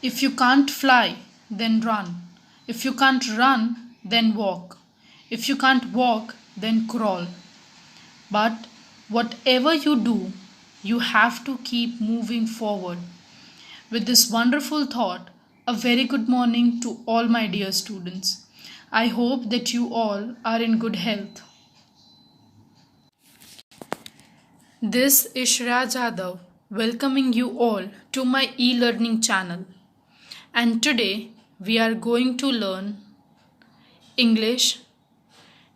If you can't fly, then run. If you can't run, then walk. If you can't walk, then crawl. But whatever you do, you have to keep moving forward. With this wonderful thought, a very good morning to all my dear students. I hope that you all are in good health. This is Shreya Jadhav welcoming you all to my e-learning channel. And today we are going to learn English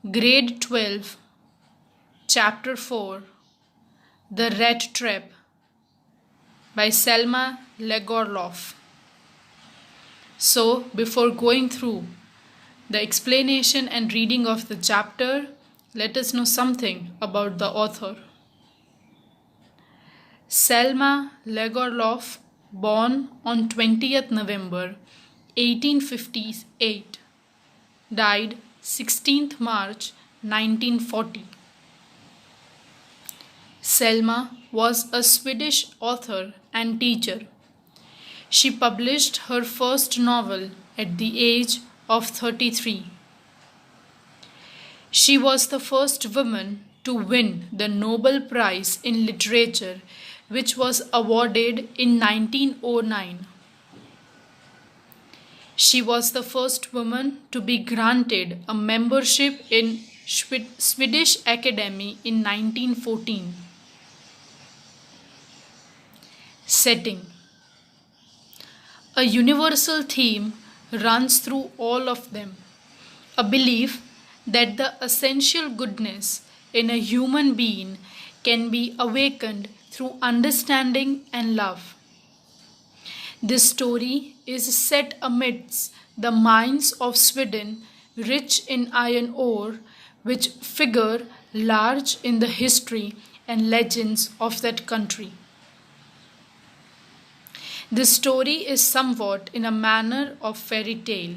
Grade 12 Chapter 4 The Rat Trap by Selma Legorloff. So before going through the explanation and reading of the chapter, let us know something about the author. Selma Legorloff, born on 20th November 1858, died 16th March 1940. Selma was a Swedish author and teacher. She published her first novel at the age of 33. She was the first woman to win the Nobel Prize in Literature, which was awarded in 1909. She was the first woman to be granted a membership in Swedish Academy in 1914. Setting. A universal theme runs through all of them, a belief that the essential goodness in a human being can be awakened through understanding and love. This story is set amidst the mines of Sweden, rich in iron ore, which figure large in the history and legends of that country. This story is somewhat in a manner of fairy tale.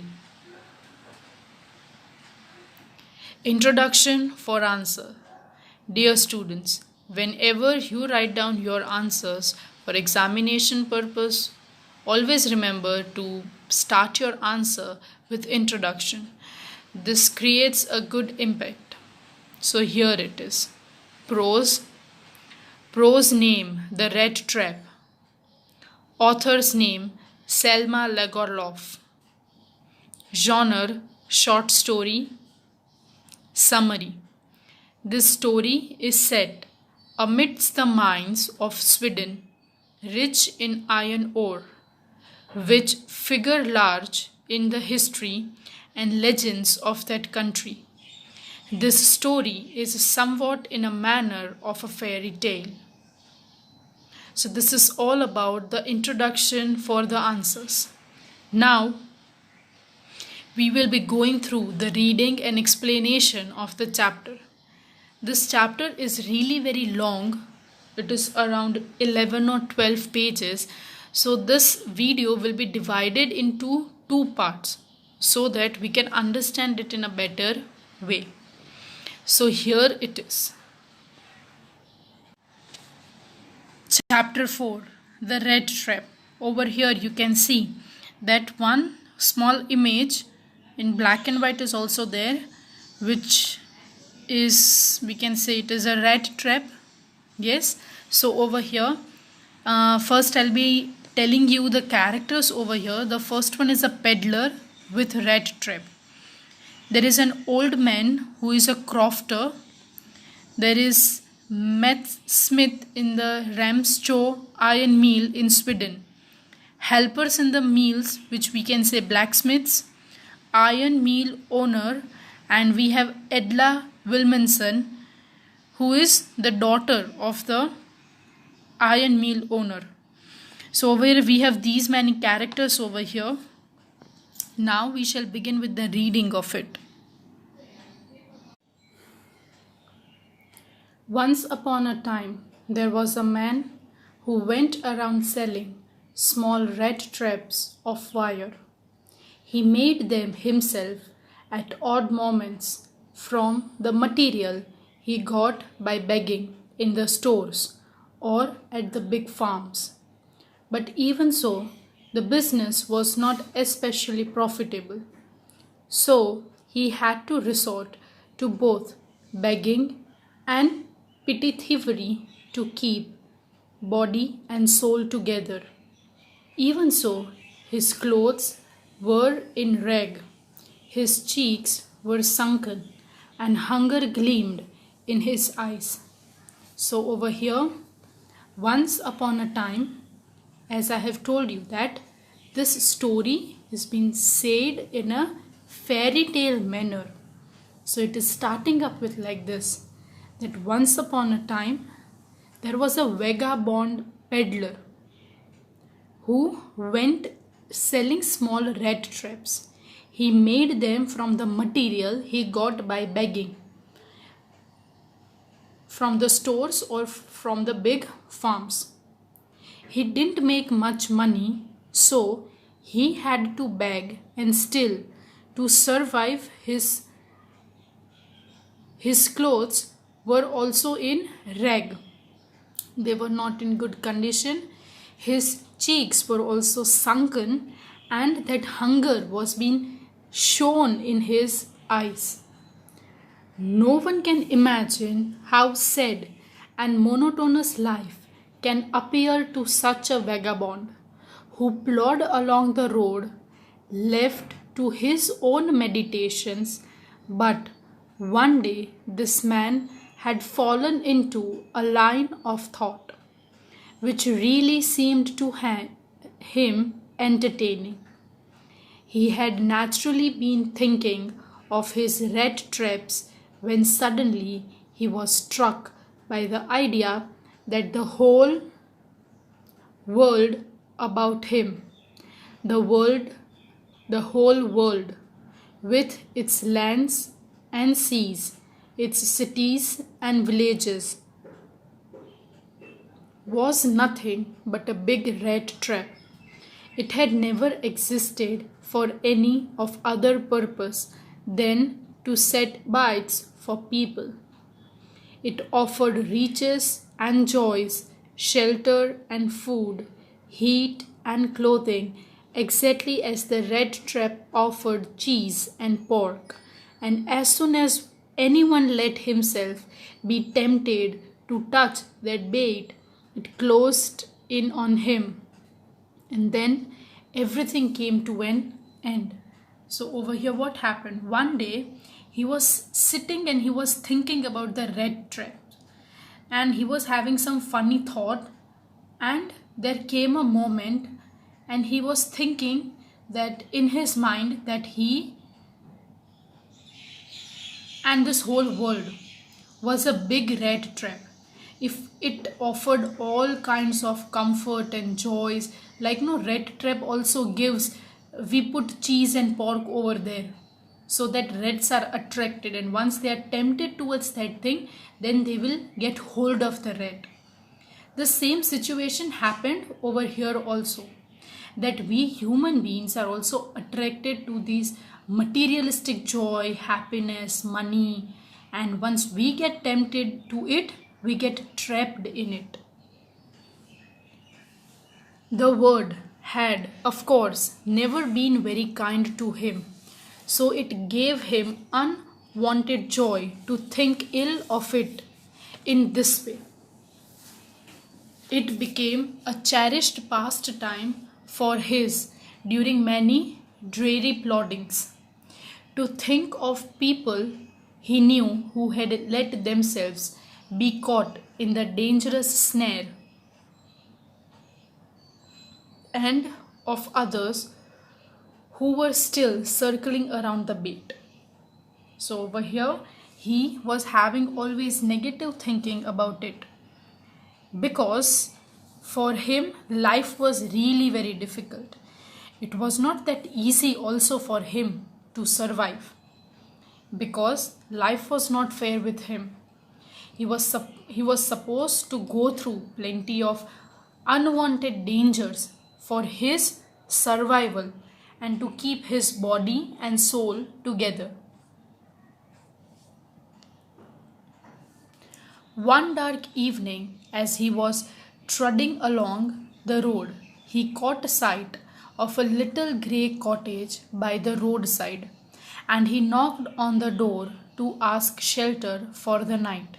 Introduction for answer. Dear students, whenever you write down your answers for examination purpose, always remember to start your answer with introduction. This creates a good impact. So here it is. Prose. Prose name, The Rat Trap. Author's name, Selma Legorloff. Genre, short story. Summary. This story is set amidst the mines of Sweden, rich in iron ore, which figure large in the history and legends of that country. This story is somewhat in a manner of a fairy tale. So this is all about the introduction for the answers. Now, we will be going through the reading and explanation of the chapter. This chapter is really very long. It is around 11 or 12 pages. So this video will be divided into two parts so that we can understand it in a better way. So here it is. Chapter 4 The Rat Trap. Over here you can see that one small image in black and white is also there, which is, we can say it is a rat trap. Yes. So over here, first I'll be telling you the characters over here. The first one is a peddler with rat trap. There is an old man who is a crofter. There is Meth Smith in the Ramsjö iron mill in Sweden. Helpers in the mills, which we can say blacksmiths, iron mill owner, and we have Edla Wilmanson, who is the daughter of the iron mill owner. So over here we have these many characters over here. Now we shall begin with the reading of it. Once upon a time, there was a man who went around selling small rat traps of wire. He made them himself at odd moments from the material he got by begging in the stores or at the big farms. But even so, The business was not especially profitable, so he had to resort to both begging and petty thievery to keep body and soul together. Even so, his clothes were in rag, his cheeks were sunken, and hunger gleamed in his eyes. So, over here, once upon a time, as I have told you, that this story has been said in a fairy tale manner. So, it is starting up with like this, that once upon a time, there was a vagabond peddler who went selling small rat traps. He made them from the material he got by begging from the stores or from the big farms. He didn't make much money, so he had to beg and steal to survive. His clothes were also in rag. They were not in good condition. His cheeks were also sunken, and that hunger was being shown in his eyes. No one can imagine how sad and monotonous life can appear to such a vagabond who plodded along the road, left to his own meditations. But one day this man had fallen into a line of thought which really seemed to him entertaining. He had naturally been thinking of his rat traps when suddenly he was struck by the idea that the whole world about him, the world, the whole world, with its lands and seas, its cities and villages, was nothing but a big rat trap. It had never existed for any of other purpose than to set bites for people. It offered riches and joys, shelter and food, heat and clothing, exactly as the rat trap offered cheese and pork. And as soon as anyone let himself be tempted to touch that bait, it closed in on him. And then everything came to an end. So, over here, what happened? One day, he was sitting and he was thinking about the rat trap, and he was having some funny thought. And there came a moment, and he was thinking that in his mind that he and this whole world was a big rat trap. If it offered all kinds of comfort and joys, like no rat trap also gives, we put cheese and pork over there so that rats are attracted, and once they are tempted towards that thing, then they will get hold of the rat. The same situation happened over here also, that we human beings are also attracted to these materialistic joy, happiness, money, and once we get tempted to it, we get trapped in it. The world had, of course, never been very kind to him, so it gave him unwanted joy to think ill of it in this way. It became a cherished pastime for his during many dreary ploddings to think of people he knew who had let themselves be caught in the dangerous snare, and of others who were still circling around the bait. So over here, he was having always negative thinking about it, because for him life was really very difficult. It was not that easy also for him to survive, because life was not fair with him. He was supposed to go through plenty of unwanted dangers for his survival and to keep his body and soul together. One dark evening, as he was trudging along the road, he caught sight of a little grey cottage by the roadside, and he knocked on the door to ask shelter for the night.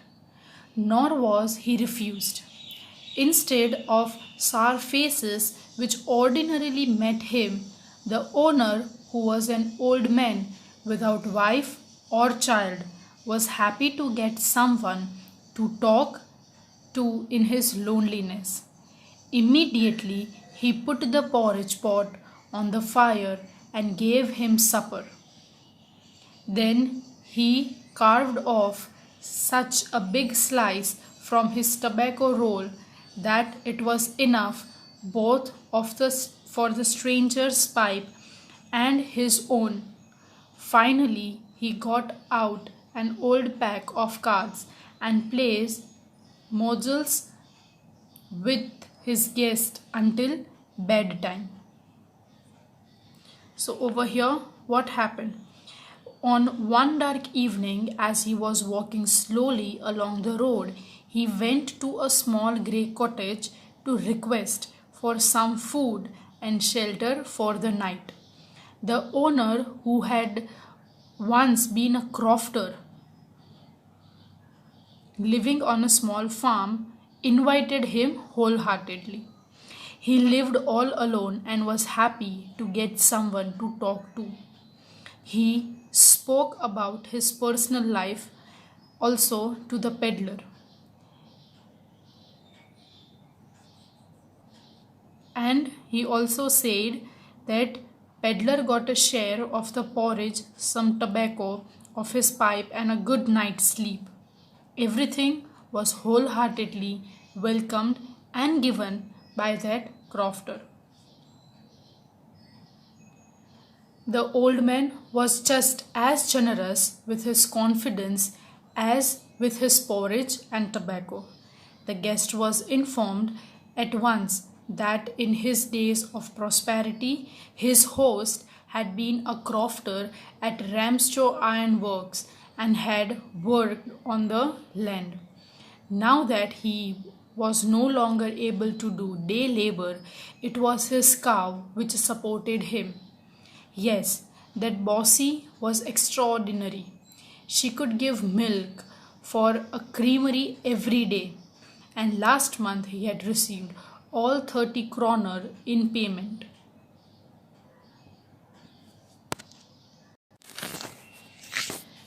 Nor was he refused. Instead of sour faces which ordinarily met him, the owner, who was an old man without wife or child, was happy to get someone to talk to in his loneliness. Immediately he put the porridge pot on the fire and gave him supper. Then he carved off such a big slice from his tobacco roll that it was enough both for the stranger's pipe and his own. Finally, he got out an old pack of cards and played modules with his guest until bedtime. So, over here, what happened? On one dark evening, as he was walking slowly along the road, he went to a small grey cottage to request for some food and shelter for the night. The owner, who had once been a crofter living on a small farm, invited him wholeheartedly. He lived all alone and was happy to get someone to talk to. He spoke about his personal life also to the peddler. And he also said that peddler got a share of the porridge, some tobacco of his pipe, and a good night's sleep. Everything was wholeheartedly welcomed and given by that crofter. The old man was just as generous with his confidence as with his porridge and tobacco. The guest was informed at once that in his days of prosperity his host had been a crofter at Ramshaw Iron Works and had worked on the land. Now that he was no longer able to do day labor, it was his cow which supported him. Yes, that Bossy was extraordinary. She could give milk for a creamery every day, and last month he had received all 30 kroner in payment.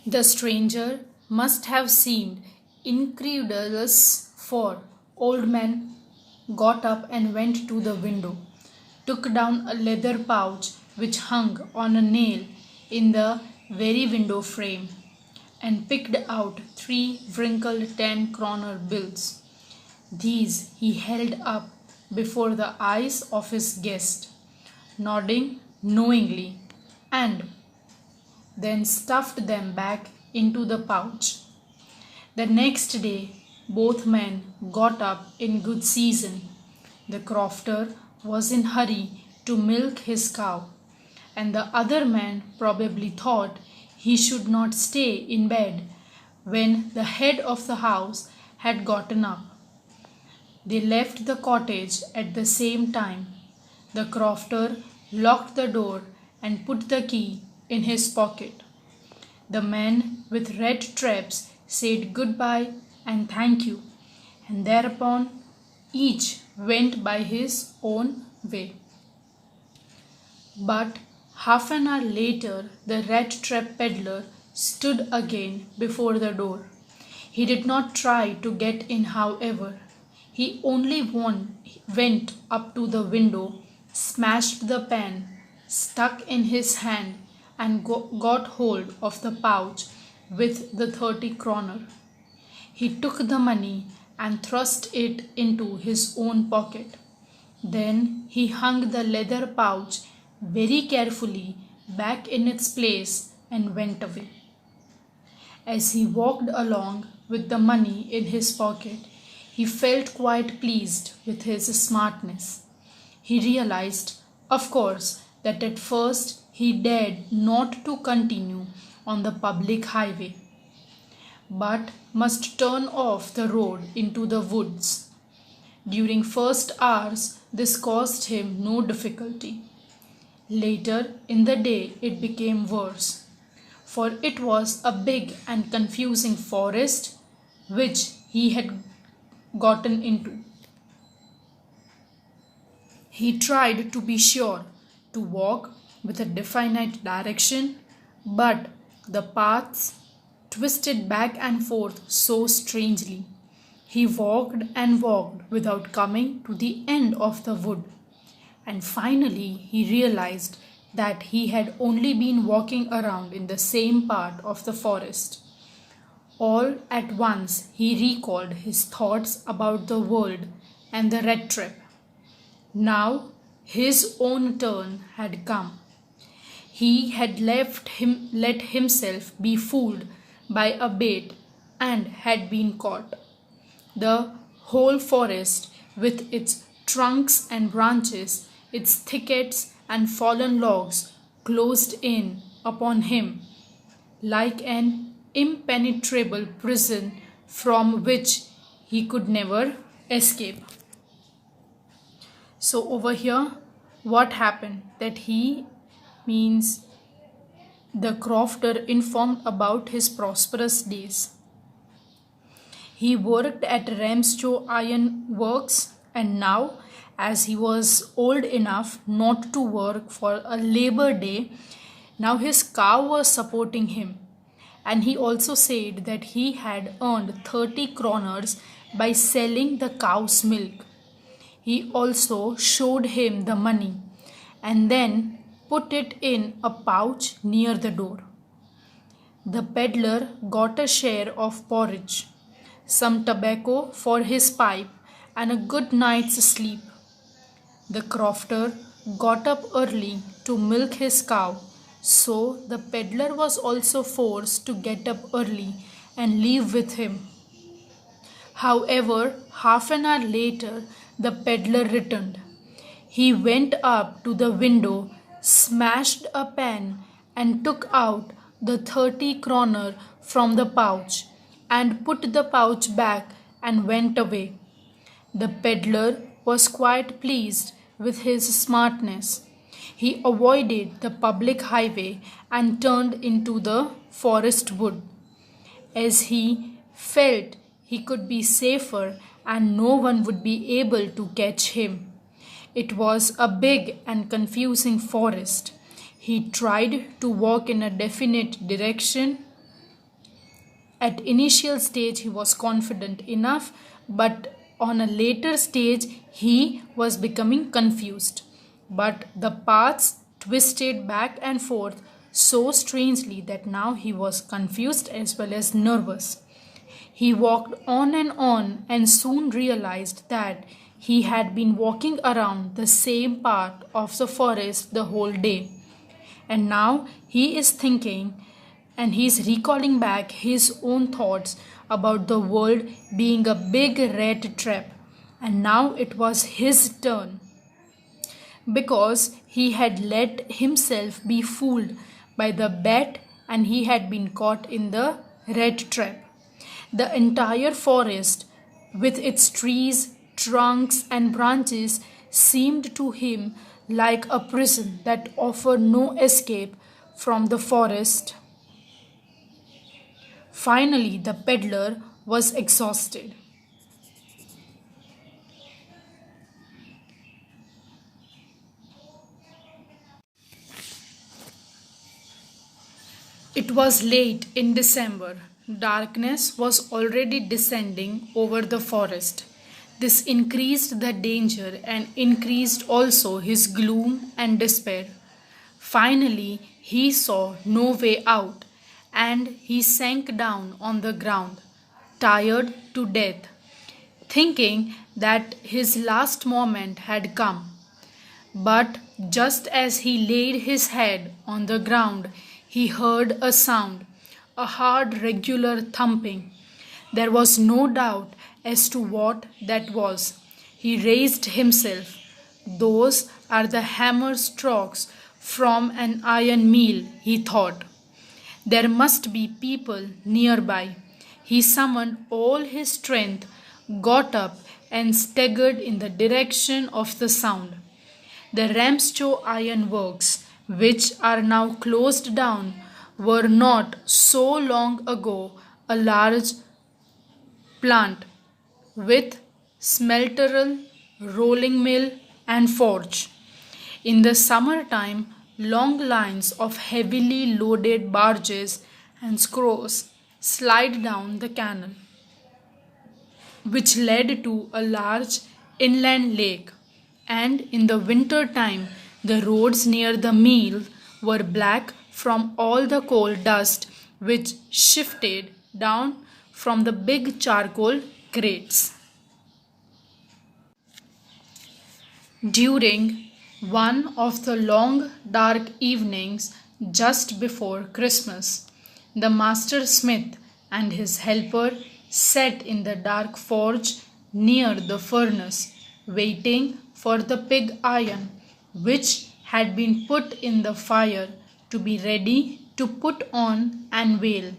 The stranger must have seemed incredulous, for old man got up and went to the window, took down a leather pouch which hung on a nail in the very window frame, and picked out 3 wrinkled 10-kroner bills. These he held up before the eyes of his guest, nodding knowingly, and then stuffed them back into the pouch. The next day, both men got up in good season. The crofter was in hurry to milk his cow, and the other man probably thought he should not stay in bed when the head of the house had gotten up. They left the cottage at the same time. The crofter locked the door and put the key in his pocket. The man with red traps said goodbye and thank you, and thereupon each went by his own way. But half an hour later, the red trap peddler stood again before the door. He did not try to get in, however. He only went up to the window, smashed the pan stuck in his hand, and got hold of the pouch with the 30 kroner. He took the money and thrust it into his own pocket. Then he hung the leather pouch very carefully back in its place and went away. As he walked along with the money in his pocket, he felt quite pleased with his smartness. He realized, of course, that at first he dared not to continue on the public highway, but must turn off the road into the woods. During first hours, this caused him no difficulty. Later in the day, it became worse, for it was a big and confusing forest which he had gotten into. He tried to be sure to walk with a definite direction, but the paths twisted back and forth so strangely. He walked and walked without coming to the end of the wood, and finally he realized that he had only been walking around in the same part of the forest. All at once he recalled his thoughts about the world and the red trap. Now his own turn had come. He had let himself be fooled by a bait and had been caught. The whole forest, with its trunks and branches, its thickets and fallen logs, closed in upon him like an impenetrable prison from which he could never escape. So over here, what happened? That he means the crofter informed about his prosperous days. He worked at Ramsjo Iron Works, and now, as he was old enough not to work for a labor day, now his cow was supporting him. And he also said that he had earned 30 kroners by selling the cow's milk. He also showed him the money and then put it in a pouch near the door. The peddler got a share of porridge, some tobacco for his pipe, and a good night's sleep. The crofter got up early to milk his cow, so the peddler was also forced to get up early and leave with him. However, half an hour later, the peddler returned. He went up to the window, smashed a pan, and took out the 30 kroner from the pouch and put the pouch back and went away. The peddler was quite pleased with his smartness. He avoided the public highway and turned into the forest wood, as he felt he could be safer and no one would be able to catch him. It was a big and confusing forest. He tried to walk in a definite direction. At initial stage he was confident enough, but on a later stage he was becoming confused. But the paths twisted back and forth so strangely that now he was confused as well as nervous. He walked on and soon realized that he had been walking around the same part of the forest the whole day. And now he is thinking and he is recalling back his own thoughts about the world being a big red trap. And now it was his turn, because he had let himself be fooled by the bat and he had been caught in the red trap. The entire forest, with its trees, trunks, and branches, seemed to him like a prison that offered no escape from the forest. Finally, the peddler was exhausted. It was late in December. Darkness was already descending over the forest. This increased the danger and increased also his gloom and despair. Finally, he saw no way out, and he sank down on the ground, tired to death, thinking that his last moment had come. But just as he laid his head on the ground, he heard a sound, a hard, regular thumping. There was no doubt as to what that was. He raised himself. Those are the hammer strokes from an iron mill, he thought. There must be people nearby. He summoned all his strength, got up, and staggered in the direction of the sound. The Ramsjo Iron Works which are now closed down, were not so long ago a large plant with smelterel, rolling mill, and forge. In the summertime, long lines of heavily loaded barges and screws slide down the canal, which led to a large inland lake. And in the winter time, the roads near the mill were black from all the coal dust which shifted down from the big charcoal crates. During one of the long dark evenings just before Christmas, the master smith and his helper sat in the dark forge near the furnace, waiting for the pig iron which had been put in the fire to be ready to put on and whale.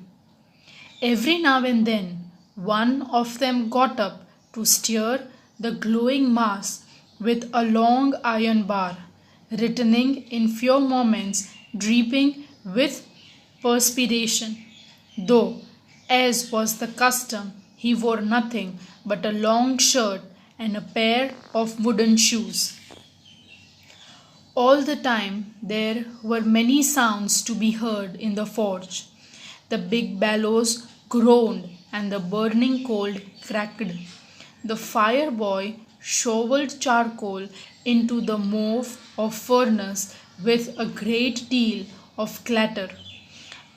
Every now and then, one of them got up to stir the glowing mass with a long iron bar, returning in few moments, dripping with perspiration. Though, as was the custom, he wore nothing but a long shirt and a pair of wooden shoes. All the time there were many sounds to be heard in the forge. The big bellows groaned and the burning coal crackled. The fire boy shoveled charcoal into the mouth of furnace with a great deal of clatter.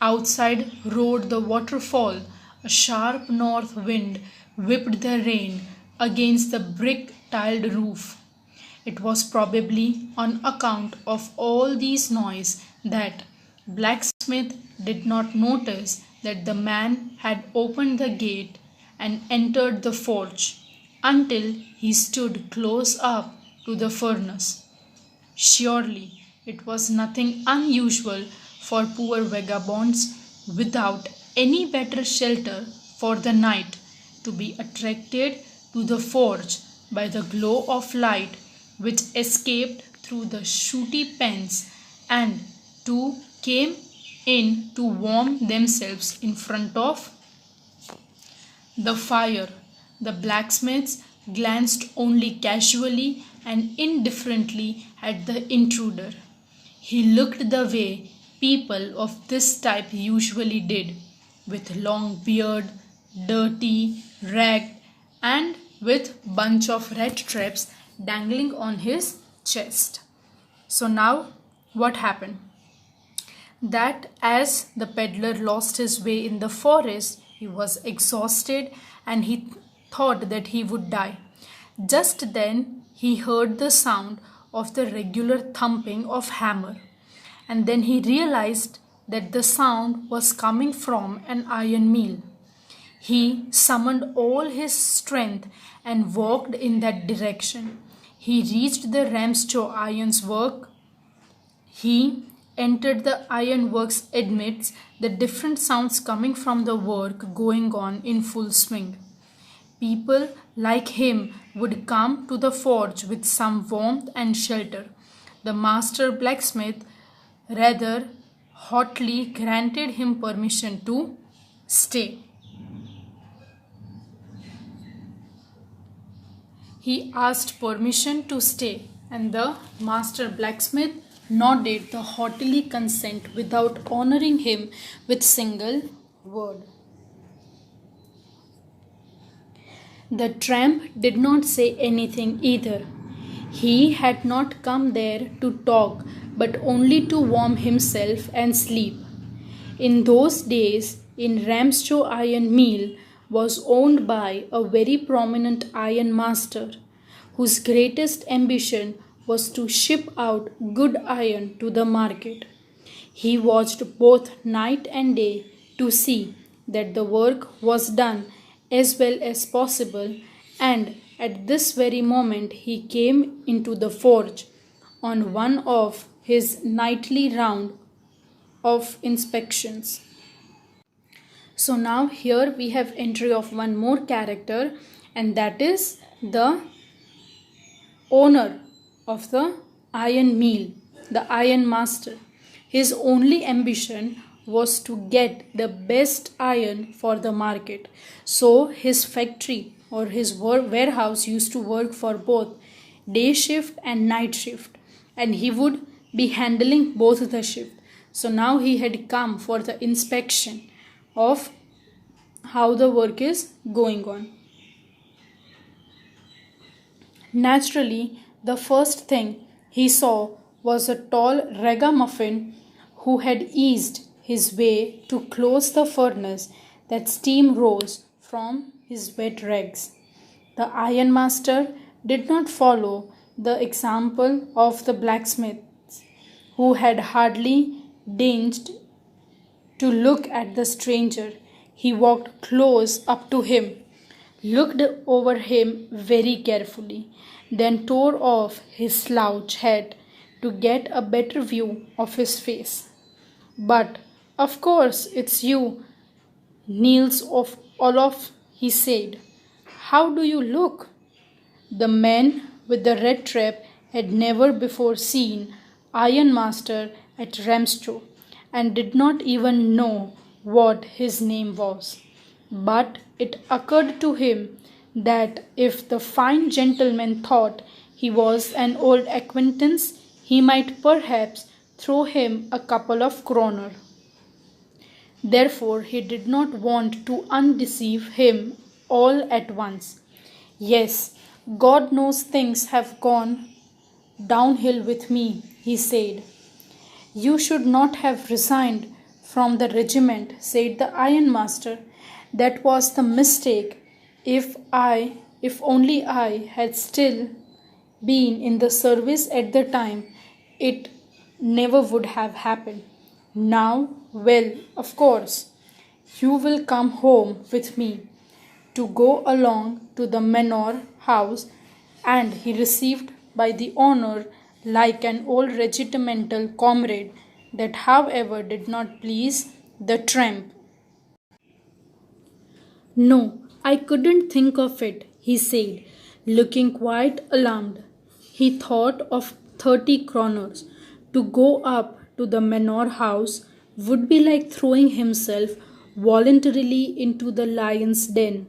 Outside roared the waterfall. A sharp north wind whipped the rain against the brick tiled roof. It was probably on account of all these noise that blacksmith did not notice that the man had opened the gate and entered the forge until he stood close up to the furnace. Surely it was nothing unusual for poor vagabonds without any better shelter for the night to be attracted to the forge by the glow of light which escaped through the sooty pens and to came in to warm themselves in front of the fire. The blacksmiths glanced only casually and indifferently at the intruder. He looked the way people of this type usually did, with long beard, dirty, ragged, and with bunch of red straps dangling on his chest. So now what happened? That as the peddler lost his way in the forest, he was exhausted and he thought that he would die. Just then he heard the sound of the regular thumping of hammer, and then he realized that the sound was coming from an iron mill. He summoned all his strength and walked in that direction. He reached the Ramshaw Iron's work. He entered the ironworks amidst the different sounds coming from the work going on in full swing. People like him would come to the forge with some warmth and shelter. The master blacksmith rather hotly granted him permission to stay. He asked permission to stay, and the master blacksmith nodded the haughtily consent without honoring him with single word. The tramp did not say anything either. He had not come there to talk, but only to warm himself and sleep. In those days, in Ramshaw Iron Mill was owned by a very prominent iron master, whose greatest ambition was to ship out good iron to the market. He watched both night and day to see that the work was done as well as possible, and at this very moment he came into the forge on one of his nightly round of inspections. So now here we have entry of one more character, and that is the owner of the iron mill. the iron master. His only ambition was to get the best iron for the market. So his factory or his warehouse used to work for both day shift and night shift, and he would be handling both the shift. So now he had come for the inspection of how the work is going on. Naturally, the first thing he saw was a tall ragamuffin who had eased his way to close the furnace that steam rose from his wet rags. The ironmaster did not follow the example of the blacksmiths, who had hardly deigned to look at the stranger. He walked close up to him, looked over him very carefully, then tore off his slouch hat to get a better view of his face. But of course it's you, Niels of Olof, he said. How do you look? The man with the red trap had never before seen Ironmaster at Ramstrow and did not even know what his name was. But it occurred to him that if the fine gentleman thought he was an old acquaintance, he might perhaps throw him a couple of kroner. Therefore, he did not want to undeceive him all at once. Yes, God knows things have gone downhill with me, he said. You should not have resigned from the regiment, said the ironmaster. That was the mistake. If only I had still been in the service at the time, it never would have happened. Now, well, of course, you will come home with me to go along to the manor house, and he received by the honor like an old regimental comrade. That, however, did not please the tramp. No, I couldn't think of it, he said, looking quite alarmed. He thought of 30 kroners. To go up to the manor house would be like throwing himself voluntarily into the lion's den.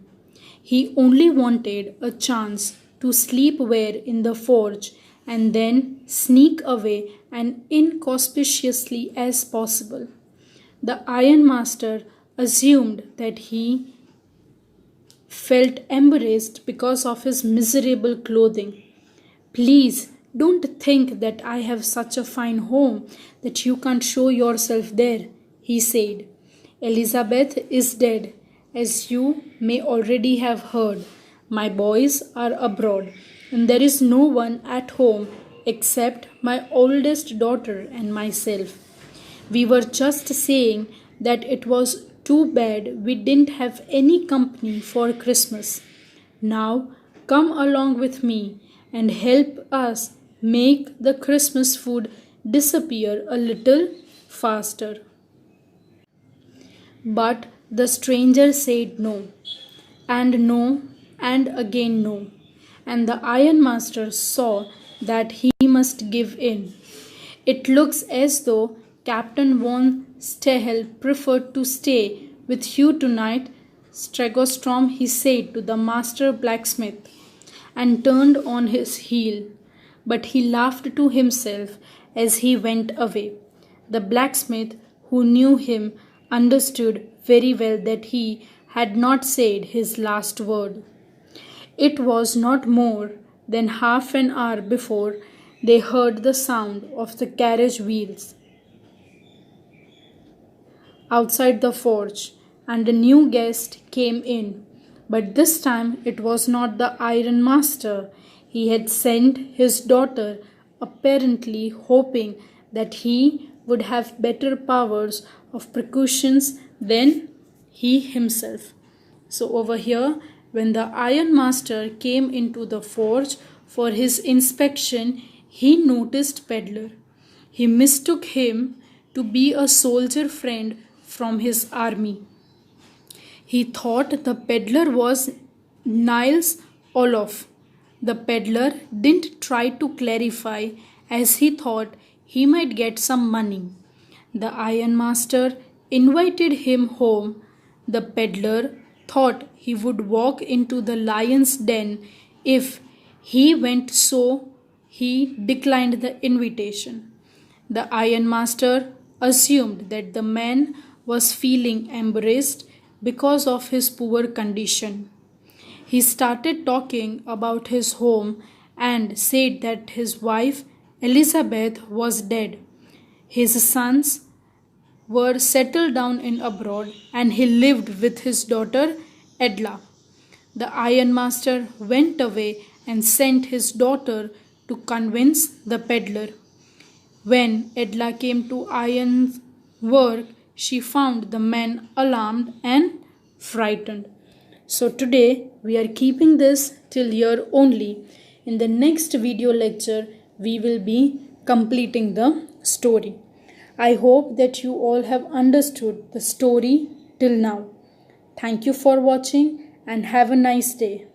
He only wanted a chance to sleep where in the forge and then sneak away as inconspicuously as possible. The ironmaster assumed that he felt embarrassed because of his miserable clothing. Please don't think that I have such a fine home that you can't show yourself there, he said. Elizabeth is dead, as you may already have heard. My boys are abroad, and there is no one at home except my oldest daughter and myself. We were just saying that it was too bad we didn't have any company for Christmas. Now come along with me and help us make the Christmas food disappear a little faster. But the stranger said no, and again no, and the ironmaster saw that he must give in. It looks as though Captain von Stahel preferred to stay with you tonight, Stregostrom, he said to the master blacksmith, and turned on his heel. But he laughed to himself as he went away. The blacksmith, who knew him, understood very well that he had not said his last word. It was not more than half an hour before they heard the sound of the carriage wheels outside the forge, and a new guest came in. But this time it was not the ironmaster. He had sent his daughter, apparently hoping that he would have better powers of precautions than he himself. So over here, when the ironmaster came into the forge for his inspection, he noticed Peddler. He mistook him to be a soldier friend from his army. He thought the peddler was Niels Olof. The peddler didn't try to clarify, as he thought he might get some money. The ironmaster invited him home. The peddler thought he would walk into the lion's den if he went, so he declined the invitation. The ironmaster assumed that the man was feeling embarrassed because of his poor condition. He started talking about his home and said that his wife Elizabeth was dead. His sons were settled down in abroad and he lived with his daughter Edla. The ironmaster went away and sent his daughter to convince the peddler. When Edla came to iron work, she found the man alarmed and frightened. So today we are keeping this till here only. In the next video lecture, we will be completing the story. I hope that you all have understood the story till now. Thank you for watching and have a nice day.